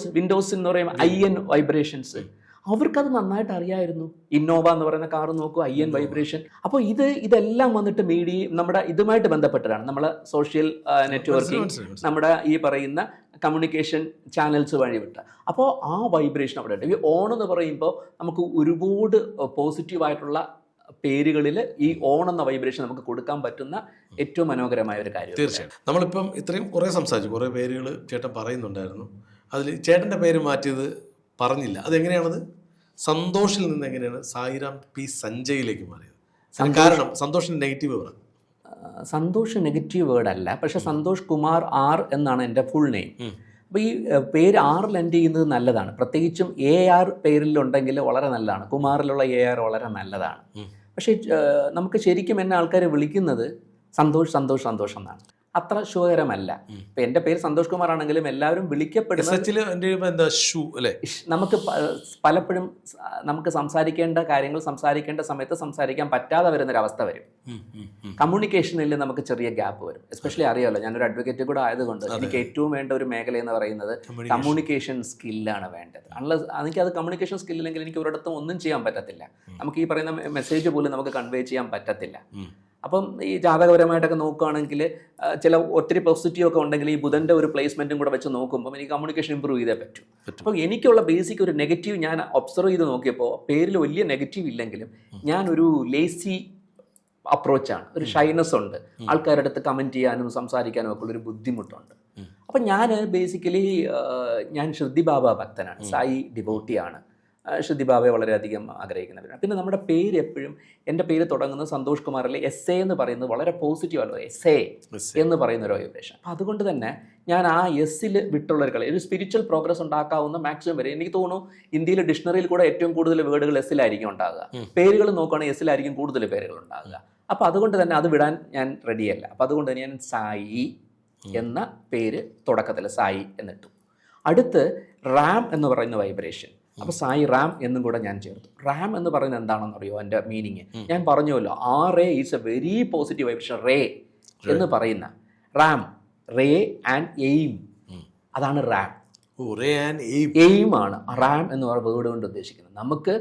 വിൻഡോസ് എന്ന് പറയുമ്പോൾ IN വൈബ്രേഷൻസ് അവർക്കത് നന്നായിട്ട് അറിയായിരുന്നു. ഇന്നോവ എന്ന് പറയുന്ന കാർ നോക്കൂ, IN വൈബ്രേഷൻ. അപ്പോൾ ഇതെല്ലാം വന്നിട്ട് നമ്മുടെ ഇതുമായിട്ട് ബന്ധപ്പെട്ടിട്ടാണ്. നമ്മളെ സോഷ്യൽ നെറ്റ്വർക്കിംഗ്, നമ്മുടെ ഈ പറയുന്ന കമ്മ്യൂണിക്കേഷൻ ചാനൽസ് വഴി വിട്ട. അപ്പോൾ ആ വൈബ്രേഷൻ അവിടെ ഉണ്ട്. ഈ ഓൺ എന്ന് പറയുമ്പോൾ നമുക്ക് ഒരുപാട് പോസിറ്റീവായിട്ടുള്ള പേരുകളിൽ ഈ ഓൺ എന്ന വൈബ്രേഷൻ നമുക്ക് കൊടുക്കാൻ പറ്റുന്ന ഏറ്റവും മനോഹരമായ ഒരു കാര്യം. തീർച്ചയായും. നമ്മളിപ്പം ഇത്രയും കുറേ സംസാരിച്ചു, കുറേ പേരുകൾ ചേട്ടൻ പറയുന്നുണ്ടായിരുന്നു. അതിൽ ചേട്ടൻ്റെ പേര് മാറ്റിയത് പറഞ്ഞില്ല, അതെങ്ങനെയാണത്? സന്തോഷിൽ നിന്ന് എങ്ങനെയാണ് സായിറാം P. സഞ്ജയിലേക്ക് മാറിയത്? കാരണം സന്തോഷിന് നെഗറ്റീവ് പറഞ്ഞു. സന്തോഷ് നെഗറ്റീവ് വേർഡ് അല്ല, പക്ഷെ സന്തോഷ് കുമാർ ആർ എന്നാണ് എൻ്റെ ഫുൾ നെയിം. അപ്പോൾ ഈ പേര് ആറിൽ എൻഡ് ചെയ്യുന്നത് നല്ലതാണ്, പ്രത്യേകിച്ചും AR പേരിലുണ്ടെങ്കിൽ വളരെ നല്ലതാണ്. കുമാറിലുള്ള AR വളരെ നല്ലതാണ്. പക്ഷേ നമുക്ക് ശരിക്കും എന്നെ ആൾക്കാർ വിളിക്കുന്നത് സന്തോഷ് സന്തോഷ് സന്തോഷം എന്നാണ്. അത്ര ശുഭകരമല്ല. ഇപ്പം എൻ്റെ പേര് സന്തോഷ് കുമാർ ആണെങ്കിലും എല്ലാവരും വിളിക്കപ്പെടുന്നത് നമുക്ക് പലപ്പോഴും നമുക്ക് സംസാരിക്കേണ്ട കാര്യങ്ങൾ സംസാരിക്കേണ്ട സമയത്ത് സംസാരിക്കാൻ പറ്റാതെ വരുന്നൊരവസ്ഥ വരും. കമ്മ്യൂണിക്കേഷനിൽ നമുക്ക് ചെറിയ ഗ്യാപ്പ് വരും. എസ്പെഷ്യലി അറിയാമല്ലോ, ഞാനൊരു അഡ്വക്കേറ്റ് കൂടെ ആയതുകൊണ്ട് എനിക്ക് ഏറ്റവും വേണ്ട ഒരു മേഖല എന്ന് പറയുന്നത് കമ്മ്യൂണിക്കേഷൻ സ്കില്ലാണ് വേണ്ടത്. എനിക്കത് കമ്മ്യൂണിക്കേഷൻ സ്കില്ലില്ലെങ്കിൽ എനിക്ക് ഒരിടത്തും ഒന്നും ചെയ്യാൻ പറ്റത്തില്ല. നമുക്ക് ഈ പറയുന്ന മെസ്സേജ് പോലും നമുക്ക് കൺവേ ചെയ്യാൻ പറ്റത്തില്ല. അപ്പം ഈ ജാതകപരമായിട്ടൊക്കെ നോക്കുകയാണെങ്കിൽ ഒത്തിരി പോസിറ്റീവ് ഒക്കെ ഉണ്ടെങ്കിൽ ഈ ബുധൻ്റെ ഒരു പ്ലേസ്മെൻറ്റും കൂടെ വെച്ച് നോക്കുമ്പോൾ എനിക്ക് കമ്മ്യൂണിക്കേഷൻ ഇമ്പ്രൂവ് ചെയ്തേ പറ്റും. അപ്പോൾ എനിക്കുള്ള ബേസിക് ഒരു നെഗറ്റീവ് ഞാൻ ഒബ്സർവ് ചെയ്ത് നോക്കിയപ്പോൾ പേരിൽ വലിയ നെഗറ്റീവ് ഇല്ലെങ്കിലും ഞാനൊരു ലേസി അപ്രോച്ചാണ്, ഒരു ഷൈനസ് ഉണ്ട്, ആൾക്കാരുടെ അടുത്ത് കമൻറ്റ് ചെയ്യാനും സംസാരിക്കാനും ഒക്കെ ഉള്ളൊരു ബുദ്ധിമുട്ടുണ്ട്. അപ്പം ഞാൻ ബേസിക്കലി ഞാൻ ശ്രുതി ബാബ ഭക്തനാണ്, സായി ഡിവോട്ടിയാണ്. ശ്രുതി ബാബയെ വളരെയധികം ആഗ്രഹിക്കുന്നവരാണ്. പിന്നെ നമ്മുടെ പേര് എപ്പോഴും, എൻ്റെ പേര് തുടങ്ങുന്നത് സന്തോഷ് കുമാറിലെ SA എന്ന് പറയുന്നത് വളരെ പോസിറ്റീവ് ആണ്, SA എന്ന് പറയുന്ന ഒരു വൈബ്രേഷൻ. അപ്പം അതുകൊണ്ട് തന്നെ ഞാൻ ആ എസ്സിൽ വിട്ടുള്ളൊരു കളി, ഒരു സ്പിരിച്വൽ പ്രോഗ്രസ് ഉണ്ടാക്കാവുന്ന മാക്സിമം വരെ എനിക്ക് തോന്നുന്നു ഇന്ത്യയിലെ ഡിക്ഷണറിയിൽ കൂടെ ഏറ്റവും കൂടുതൽ വേർഡുകൾ എസ്സിലായിരിക്കും ഉണ്ടാകുക. പേരുകൾ നോക്കുകയാണെങ്കിൽ എസ്സിലായിരിക്കും കൂടുതൽ പേരുകൾ ഉണ്ടാകുക. അപ്പോൾ അതുകൊണ്ട് തന്നെ അത് വിടാൻ ഞാൻ റെഡിയല്ല. അപ്പോൾ അതുകൊണ്ട് തന്നെ ഞാൻ സായി എന്ന പേര് തുടക്കത്തിൽ സായി എന്നിട്ടു. അടുത്ത് റാം എന്ന് പറയുന്ന വൈബ്രേഷൻ, അപ്പോൾ സായി റാം എന്നും കൂടെ ഞാൻ ചേർത്തു. റാം എന്ന് പറയുന്നത് എന്താണെന്ന് അറിയോ എൻ്റെ മീനിങ്? ഞാൻ പറഞ്ഞല്ലോ, RA is a very positive vibration. Ray എന്ന് പറയുന്ന റാം, റേ ആൻഡ് എയിം, അതാണ് റാം. എയിം ആണ് റാം എന്ന് പറയുന്ന വേർഡ് കൊണ്ട് ഉദ്ദേശിക്കുന്നത്. നമുക്ക്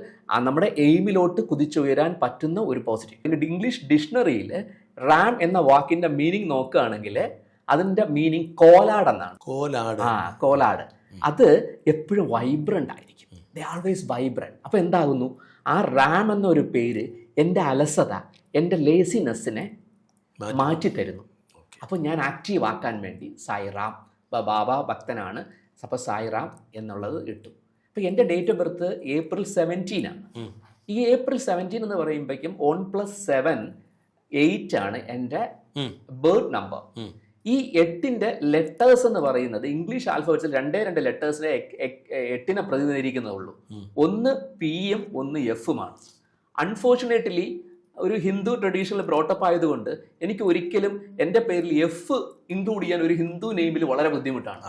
നമ്മുടെ എയിമിലോട്ട് കുതിച്ചുയരാൻ പറ്റുന്ന ഒരു പോസിറ്റീവ്. ഇംഗ്ലീഷ് ഡിക്ഷണറിയിൽ റാം എന്ന വാക്കിൻ്റെ മീനിങ് നോക്കുകയാണെങ്കിൽ അതിൻ്റെ മീനിങ് കോലാട് എന്നാണ്. കോലാട്. അത് എപ്പോഴും വൈബ്രൻ്റ് ആയിരിക്കും, ദേ ആൾവേസ് വൈബ്രൻറ്റ്. അപ്പോൾ എന്താകുന്നു, ആ റാം എന്നൊരു പേര് എൻ്റെ അലസത, എൻ്റെ ലേസിനെസ്സിനെ മാറ്റിത്തരുന്നു. അപ്പോൾ ഞാൻ ആക്റ്റീവ് ആക്കാൻ വേണ്ടി സായി റാം, ബാബ ഭക്തനാണ്, അപ്പോൾ സായി റാം എന്നുള്ളത് ഇട്ടു. അപ്പോൾ എൻ്റെ ഡേറ്റ് ഓഫ് ബർത്ത് April 17 ആണ്. ഈ April 17 എന്ന് പറയുമ്പോഴേക്കും 1+7 8 ആണ് എൻ്റെ ബർത്ത് നമ്പർ. ഈ 8ന്റെ ലെറ്റേഴ്സ് എന്ന് പറയുന്നത് ഇംഗ്ലീഷ് ആൽഫബറ്റ്സിൽ 2 ലെറ്റേഴ്സിനെ 8നെ പ്രതിനിധീകരിക്കുന്നതുള്ളൂ. ഒന്ന് Pയും ഒന്ന് Fമാണ്. അൺഫോർച്ചുനേറ്റ്ലി ഒരു ഹിന്ദു ട്രഡീഷണൽ ബ്രോട്ടപ്പ് ആയതുകൊണ്ട് എനിക്ക് ഒരിക്കലും എൻ്റെ പേരിൽ F ഇൻക്ലൂഡ് ചെയ്യാൻ ഒരു ഹിന്ദു നെയിമിൽ വളരെ ബുദ്ധിമുട്ടാണ്.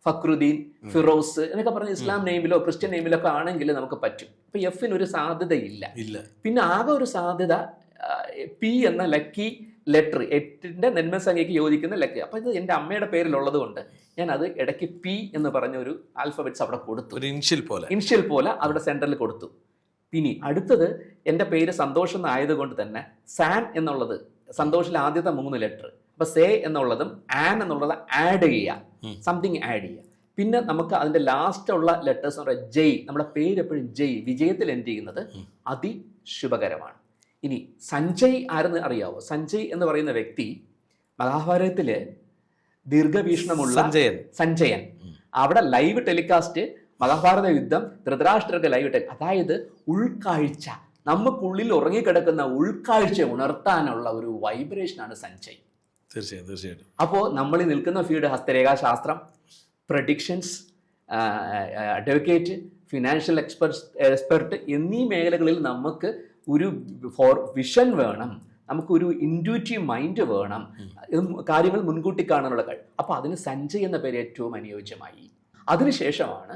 ഫക്രുദ്ദീൻ, ഫിറോസ് എന്നൊക്കെ പറഞ്ഞ ഇസ്ലാം നെയിമിലോ ക്രിസ്ത്യൻ നെയിമിലോ ഒക്കെ ആണെങ്കിൽ നമുക്ക് പറ്റും. ഇപ്പം Fനൊരു സാധ്യതയില്ല. പിന്നെ ആകെ ഒരു സാധ്യത P എന്ന ലക്കി ലെറ്റർ, 8ന്റെ നെന്മസംഖ്യയ്ക്ക് യോജിക്കുന്ന ലക്കി. അപ്പോൾ ഇത് എൻ്റെ അമ്മയുടെ പേരിലുള്ളത് കൊണ്ട് ഞാൻ അത് ഇടയ്ക്ക് P എന്ന് പറഞ്ഞ ഒരു ആൽഫബറ്റ്സ് അവിടെ കൊടുത്തു, ഒരു ഇൻഷ്യൽ പോലെ അവിടെ സെൻറ്ററിൽ കൊടുത്തു. പിന്നെ അടുത്തത് എൻ്റെ പേര് സന്തോഷം എന്നായതുകൊണ്ട് തന്നെ സാൻ എന്നുള്ളത് സന്തോഷിലെ ആദ്യത്തെ 3 ലെറ്റർ. അപ്പോൾ സേ എന്നുള്ളതും ആൻ എന്നുള്ളത് ആഡ് ചെയ്യുക, സംതിങ് ആഡ് ചെയ്യുക. പിന്നെ നമുക്ക് അതിൻ്റെ ലാസ്റ്റ് ഉള്ള ലെറ്റേഴ്സ് എന്ന് പറയുന്നത് ജയ്. നമ്മുടെ പേര് എപ്പോഴും ജയ്, വിജയത്തിൽ എൻഡ് ചെയ്യുന്നത് അതിശുഭകരമാണ്. ഇനി സഞ്ജയ് ആരെന്ന് അറിയാവോ? സഞ്ജയ് എന്ന് പറയുന്ന വ്യക്തി മഹാഭാരതത്തില് ദീർഘവീക്ഷണമുള്ള സഞ്ജയൻ. അവിടെ ലൈവ് ടെലികാസ്റ്റ്, മഹാഭാരത യുദ്ധം, ധൃതരാഷ്ട്രർക്ക് ലൈവ് അതായത് ഉൾക്കാഴ്ച, നമുക്കുള്ളിൽ ഉറങ്ങിക്കിടക്കുന്ന ഉൾക്കാഴ്ച ഉണർത്താനുള്ള ഒരു വൈബ്രേഷനാണ് സഞ്ജയ്. തീർച്ചയായിട്ടും. അപ്പോൾ നമ്മൾ ഈ നിൽക്കുന്ന ഫീൽഡ് ഹസ്തരേഖാശാസ്ത്രം, പ്രഡിക്ഷൻസ്, അഡ്വക്കേറ്റ്, ഫിനാൻഷ്യൽ എക്സ്പെർട്ട് എന്നീ മേഖലകളിൽ നമുക്ക് ഒരു വിഷൻ വേണം, നമുക്കൊരു ഇൻറ്റ്യൂറ്റീവ് മൈൻഡ് വേണം, കാര്യങ്ങൾ മുൻകൂട്ടി കാണാനുള്ള കഴിവ്. അപ്പോൾ അതിന് സഞ്ജയ് എന്ന പേര് ഏറ്റവും അനുയോജ്യമായി. അതിനുശേഷമാണ്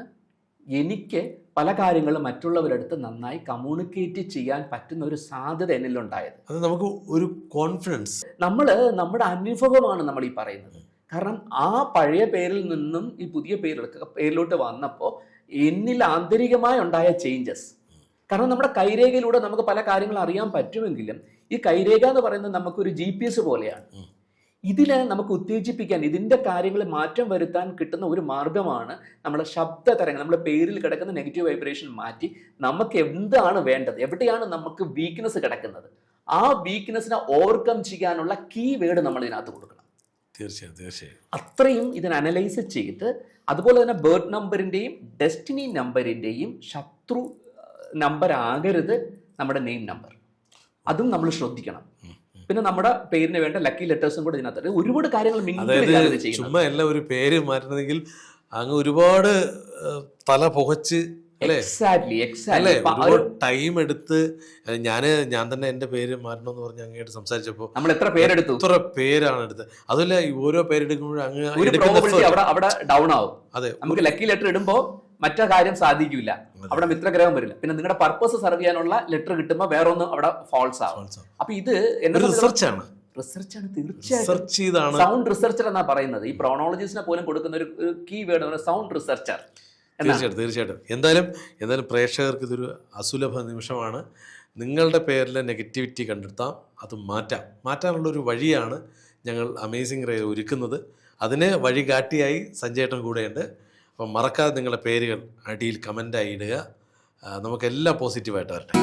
എനിക്ക് പല കാര്യങ്ങളും മറ്റുള്ളവരടുത്ത് നന്നായി കമ്മ്യൂണിക്കേറ്റ് ചെയ്യാൻ പറ്റുന്ന ഒരു സാധ്യത എന്നിലുണ്ടായത്. അത് നമുക്ക് ഒരു കോൺഫിഡൻസ്, നമ്മുടെ അനുഭവമാണ് നമ്മൾ ഈ പറയുന്നത്. കാരണം ആ പഴയ പേരിൽ നിന്നും ഈ പുതിയ പേരിലോട്ട് വന്നപ്പോൾ എന്നിൽ ആന്തരികമായി ഉണ്ടായ ചേഞ്ചസ്. കാരണം നമ്മുടെ കൈരേഖയിലൂടെ നമുക്ക് പല കാര്യങ്ങൾ അറിയാൻ പറ്റുമെങ്കിലും ഈ കൈരേഖ എന്ന് പറയുന്നത് നമുക്കൊരു GPS പോലെയാണ്. ഇതിനെ നമുക്ക് ഉത്തേജിപ്പിക്കാൻ, ഇതിൻ്റെ കാര്യങ്ങളിൽ മാറ്റം വരുത്താൻ കിട്ടുന്ന ഒരു മാർഗമാണ് നമ്മുടെ ശബ്ദ തരംഗം. നമ്മുടെ പേരിൽ കിടക്കുന്ന നെഗറ്റീവ് വൈബ്രേഷൻ മാറ്റി നമുക്ക് എന്താണ് വേണ്ടത്, എവിടെയാണ് നമുക്ക് വീക്ക്നെസ് കിടക്കുന്നത്, ആ വീക്ക്നെസ്സിനെ ഓവർകം ചെയ്യാനുള്ള കീവേഡ് നമ്മൾ ഇതിനകത്ത് കൊടുക്കണം. തീർച്ചയായും അത്രയും ഇതിനെ അനലൈസ് ചെയ്ത്, അതുപോലെ തന്നെ ബർത്ത് നമ്പറിൻ്റെയും ഡെസ്റ്റിനി നമ്പറിൻ്റെയും ശത്രു നമ്പർ ആകരുത് നമ്മുടെ നെയിം നമ്പർ. അതും നമ്മൾ ശ്രദ്ധിക്കണം. പിന്നെ നമ്മുടെ പേരിന് വേണ്ട ലക്കി ലെറ്റേഴ്സും കൂടെ ഇതിനകത്ത് ഒരുപാട് കാര്യങ്ങൾ അതായത് ചെയ്യുന്നത്. ചുമ്മാ എല്ലാം ഒരു പേര് മാറ്റണമെങ്കിൽ അങ്ങ് ഒരുപാട് തല പുകച്ച് അല്ലേ എക്സാക്ട്ലി അല്ലേ ഒരുപാട് ടൈം എടുത്ത് ഞാൻ തന്നെ എൻ്റെ പേര് മാറ്റണമെന്ന് പറഞ്ഞ് അങ്ങോട്ട് സംസാരിച്ചപ്പോൾ നമ്മൾ എത്ര പേരെടുത്തു, എത്ര പേരാണ് എടുത്തത്. അതുമല്ല ഈ ഓരോ പേരെടുക്കുമ്പോഴും അങ്ങ് ഒരു പ്രോബബിലിറ്റി അവിടെ ഡൗൺ ആവും. അതെ, നമുക്ക് ലക്കി ലെറ്റർ ഇടുമ്പോൾ മറ്റേ കാര്യം സാധിക്കില്ല, അവിടെ മിത്രഗ്രഹം വരില്ല. പിന്നെ നിങ്ങളുടെ പർപ്പസ് സെർവ് ചെയ്യാനുള്ള ലെറ്റർ കിട്ടുമ്പോൾ വേറെ ഒന്നും അവിടെ ഫാൾസ് ആവും. അപ്പൊ ഇത് റിസർച്ചാണ്, റിസർച്ചാണ് തീർച്ചയായിട്ടും. റിസർച്ച് ചെയ്താണ് സൗണ്ട് റിസർച്ചർ എന്നാ പറയുന്നത്. ഈ പ്രോണോളജിസ്റ്റിനെ പോലും കൊടുക്കുന്ന ഒരു കീ വേർഡ് സൗണ്ട് റിസർച്ചർ. തീർച്ചയായിട്ടും. എന്തായാലും പ്രേക്ഷകർക്ക് ഇതൊരു അസുലഭ നിമിഷമാണ്. നിങ്ങളുടെ പേരിലെ നെഗറ്റിവിറ്റി കണ്ടെത്താം, അത് മാറ്റാനുള്ളൊരു വഴിയാണ് ഞങ്ങൾ അമേസിംഗ് റേ ഒരുക്കുന്നത്. അതിന് വഴികാട്ടിയായി സഞ്ജയേട്ടൻ കൂടെയുണ്ട്. അപ്പം മറക്കാതെ നിങ്ങളുടെ പേരുകൾ അടിയിൽ കമൻ്റായി ഇടുക. നമുക്കെല്ലാം പോസിറ്റീവായിട്ട് വരട്ടെ.